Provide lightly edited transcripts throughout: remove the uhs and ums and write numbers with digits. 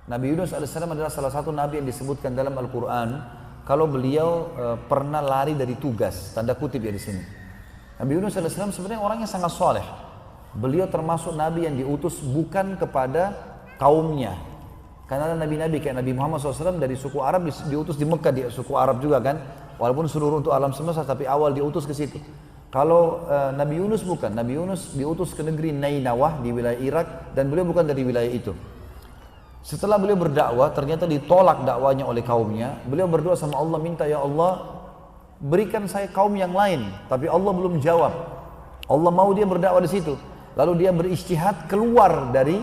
Nabi Yunus alaihissalam adalah salah satu nabi yang disebutkan dalam Al-Quran kalau beliau pernah lari dari tugas, tanda kutip ya di sini. Nabi Yunus alaihissalam sebenarnya orang yang sangat soleh. Beliau termasuk nabi yang diutus bukan kepada kaumnya. Karena ada nabi-nabi kayak Nabi Muhammad SAW dari suku Arab diutus di Mekah, di suku Arab juga kan. Walaupun seluruh untuk alam semesta, tapi awal diutus ke situ. Kalau Nabi Yunus bukan, Nabi Yunus diutus ke negeri Nainawah di wilayah Irak dan beliau bukan dari wilayah itu. Setelah beliau berdakwah, ternyata ditolak dakwanya oleh kaumnya. Beliau berdoa sama Allah, minta ya Allah berikan saya kaum yang lain. Tapi Allah belum jawab. Allah mau dia berdakwah di situ. Lalu dia berijtihad keluar dari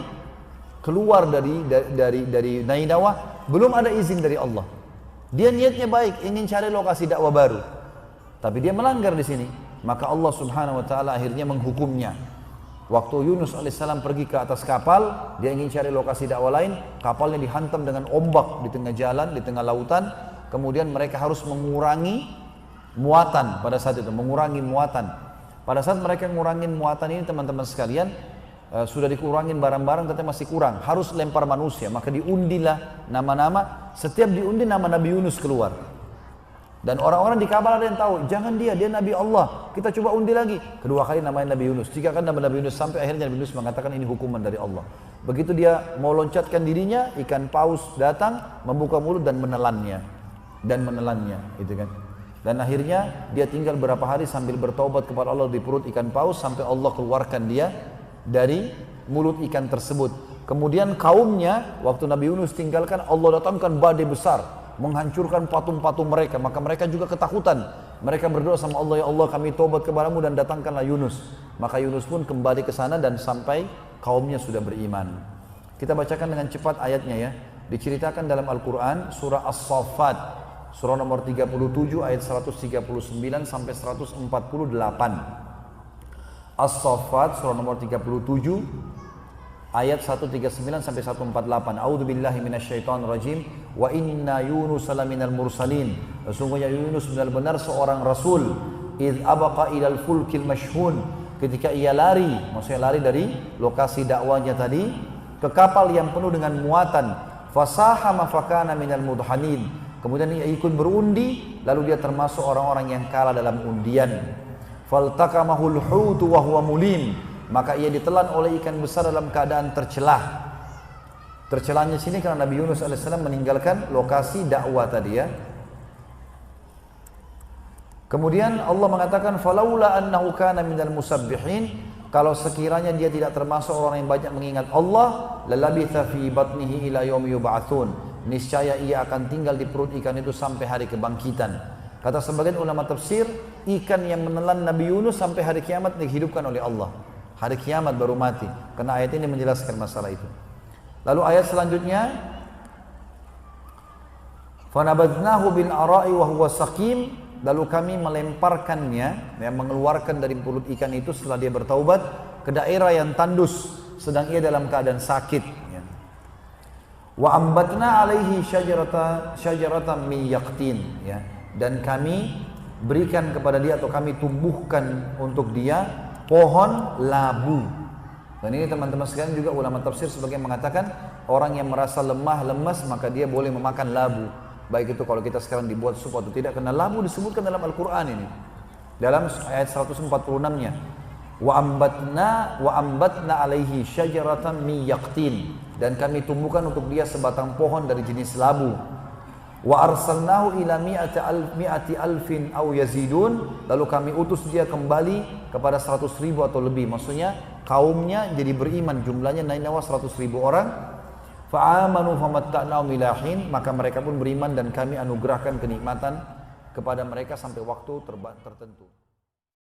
Nainawah, belum ada izin dari Allah. Dia niatnya baik, ingin cari lokasi dakwah baru. Tapi dia melanggar di sini. Maka Allah Subhanahu wa taala akhirnya menghukumnya. Waktu Yunus alaihissalam pergi ke atas kapal, dia ingin cari lokasi dakwah lain, kapalnya dihantam dengan ombak di tengah jalan, di tengah lautan. Kemudian mereka harus mengurangi muatan pada saat itu, mengurangi muatan. Pada saat mereka ngurangin muatan ini teman-teman sekalian, sudah dikurangin barang-barang tapi masih kurang, harus lempar manusia. Maka diundilah nama-nama, setiap diundi nama Nabi Yunus keluar. Dan orang-orang di kapal ada yang tahu, jangan dia Nabi Allah, kita coba undi lagi. Kedua kali namanya Nabi Yunus, tiga kali nama Nabi Yunus, sampai akhirnya Nabi Yunus mengatakan ini hukuman dari Allah. Begitu dia mau loncatkan dirinya, ikan paus datang, membuka mulut dan menelannya. Gitu kan. Dan akhirnya dia tinggal berapa hari sambil bertaubat kepada Allah di perut ikan paus, sampai Allah keluarkan dia dari mulut ikan tersebut. Kemudian kaumnya, waktu Nabi Yunus tinggalkan, Allah datangkan badai besar, menghancurkan patung-patung mereka. Maka mereka juga ketakutan. Mereka berdoa sama Allah, ya Allah kami taubat kepadamu dan datangkanlah Yunus. Maka Yunus pun kembali ke sana dan sampai kaumnya sudah beriman. Kita bacakan dengan cepat ayatnya ya. Diceritakan dalam Al-Quran surah As-Saffat, surah nomor 37 ayat 139 sampai 148. As-Saffat surah nomor 37 ayat 139 sampai 148. A'udzubillahi minasyaitonir rajim. Wa inna Yunus laminal mursalin. Sesungguhnya Yunus benar-benar seorang rasul. Idz abaqa ilal fulkil mashhun. Ketika ia lari, maksudnya lari dari lokasi dakwanya tadi ke kapal yang penuh dengan muatan. Fasahama fakana minal mudhanin. Kemudian ia ikut berundi, lalu dia termasuk orang-orang yang kalah dalam undian. Faltakamahul hutu wa huwa mulim. Maka ia ditelan oleh ikan besar dalam keadaan tercelah. Tercelahnya sini karena Nabi Yunus alaihissalam meninggalkan lokasi dakwah tadi ya. Kemudian Allah mengatakan falaula annahu kana minal musabbihin, kalau sekiranya dia tidak termasuk orang yang banyak mengingat Allah, lalabitha fi batnihi ila yaumi yub'atsun, niscaya ia akan tinggal di perut ikan itu sampai hari kebangkitan. Kata sebagian ulama tafsir, ikan yang menelan Nabi Yunus sampai hari kiamat dihidupkan oleh Allah. Hari kiamat baru mati. Karena ayat ini menjelaskan masalah itu. Lalu ayat selanjutnya, fanabadnahu bil ara'i wa huwa saqim, lalu kami melemparkannya, mengeluarkan dari perut ikan itu setelah dia bertaubat ke daerah yang tandus, sedang ia dalam keadaan sakit. Wa ambatna alaihi syajaratan min yaqtin, ya. Dan kami berikan kepada dia atau kami tumbuhkan untuk dia pohon labu. Dan ini teman-teman sekalian juga ulama tafsir sebagian mengatakan orang yang merasa lemah, lemas maka dia boleh memakan labu. Baik itu kalau kita sekarang dibuat sup atau tidak, karena labu disebutkan dalam Al-Quran ini. Dalam ayat 146-nya. Wa ambatna alaihi syajaratan min yaqtin. Dan kami tumbuhkan untuk dia sebatang pohon dari jenis labu. Wa arsalnahu ila mi'ati alfin aw yazidun, lalu kami utus dia kembali kepada 100.000 atau lebih. Maksudnya kaumnya jadi beriman, jumlahnya Nainawah 100.000 orang. Fa'amanu famatta'nahum ila hin, maka mereka pun beriman dan kami anugerahkan kenikmatan kepada mereka sampai waktu tertentu.